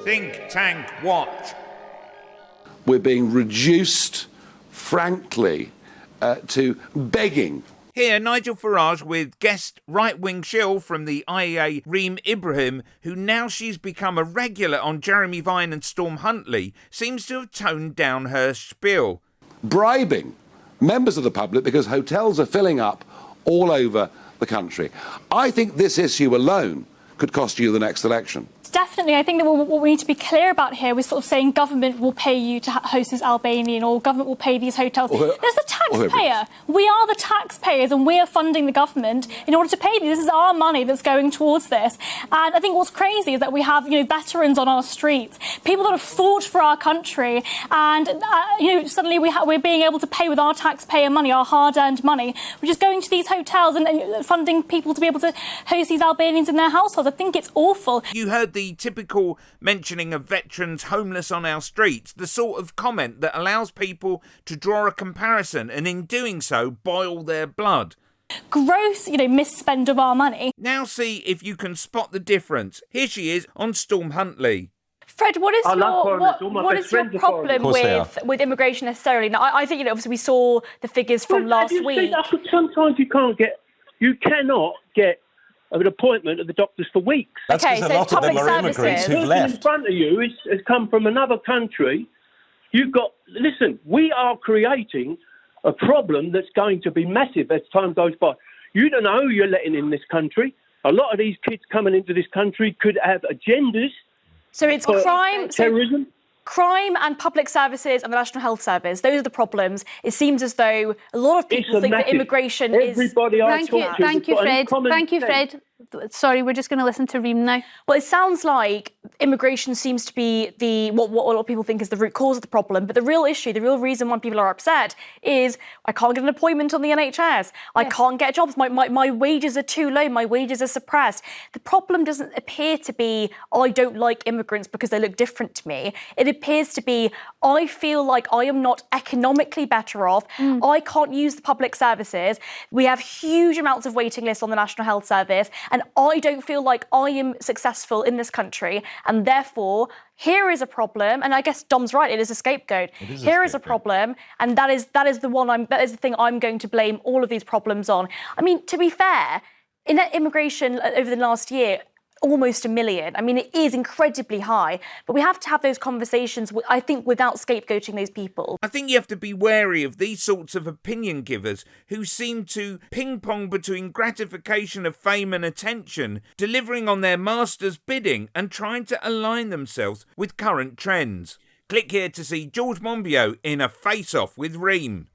Think Tank Watch. We're being reduced, frankly, to begging. Here, Nigel Farage with guest right-wing shill from the IEA, Reem Ibrahim, who now she's become a regular on Jeremy Vine and Storm Huntley, seems to have toned down her spiel. Bribing members of the public because hotels are filling up all over the country. I think this issue alone could cost you the next election. Definitely. I think that what we need to be clear about here, we're sort of saying government will pay you to host this Albanian, or government will pay these hotels. There's the taxpayer. We are the taxpayers, and we are funding the government in order to pay these. This is our money that's going towards this. And I think what's crazy is that we have, veterans on our streets, people that have fought for our country, and suddenly we're being able to pay with our taxpayer money, our hard-earned money, which is going to these hotels and funding people to be able to host these Albanians in their households. I think it's awful. You heard the typical mentioning of veterans homeless on our streets, the sort of comment that allows people to draw a comparison and in doing so boil their blood. Gross, misspend of our money. Now see if you can spot the difference. Here she is on Storm Huntley. Fred, what is your problem with immigration necessarily? Now, I think, obviously we saw the figures from last week. Sometimes you cannot get an appointment at the doctors for weeks. That's because a lot of them are immigrants who've left. The person in front of you has come from another country. Listen, we are creating a problem that's going to be massive as time goes by. You don't know who you're letting in this country. A lot of these kids coming into this country could have agendas. So it's crime, terrorism. Crime and public services and the National Health Service, those are the problems. It seems as though a lot of people think that immigration is... Thank you, Fred. Sorry, we're just going to listen to Reem now. Well, it sounds like immigration seems to be what a lot of people think is the root cause of the problem. But the real issue, the real reason why people are upset is I can't get an appointment on the NHS. I can't get jobs. My wages are too low. My wages are suppressed. The problem doesn't appear to be I don't like immigrants because they look different to me. It appears to be I feel like I am not economically better off. I can't use the public services. We have huge amounts of waiting lists on the National Health Service. And I don't feel like I am successful in this country. And therefore, here is a problem. And I guess Dom's right, it is a scapegoat. Here is a problem. And that is the thing I'm going to blame all of these problems on. I mean, to be fair, in immigration over the last year, almost 1 million. I mean, it is incredibly high, but we have to have those conversations, I think, without scapegoating those people. I think you have to be wary of these sorts of opinion givers who seem to ping-pong between gratification of fame and attention, delivering on their master's bidding and trying to align themselves with current trends. Click here to see George Monbiot in a face-off with Reem.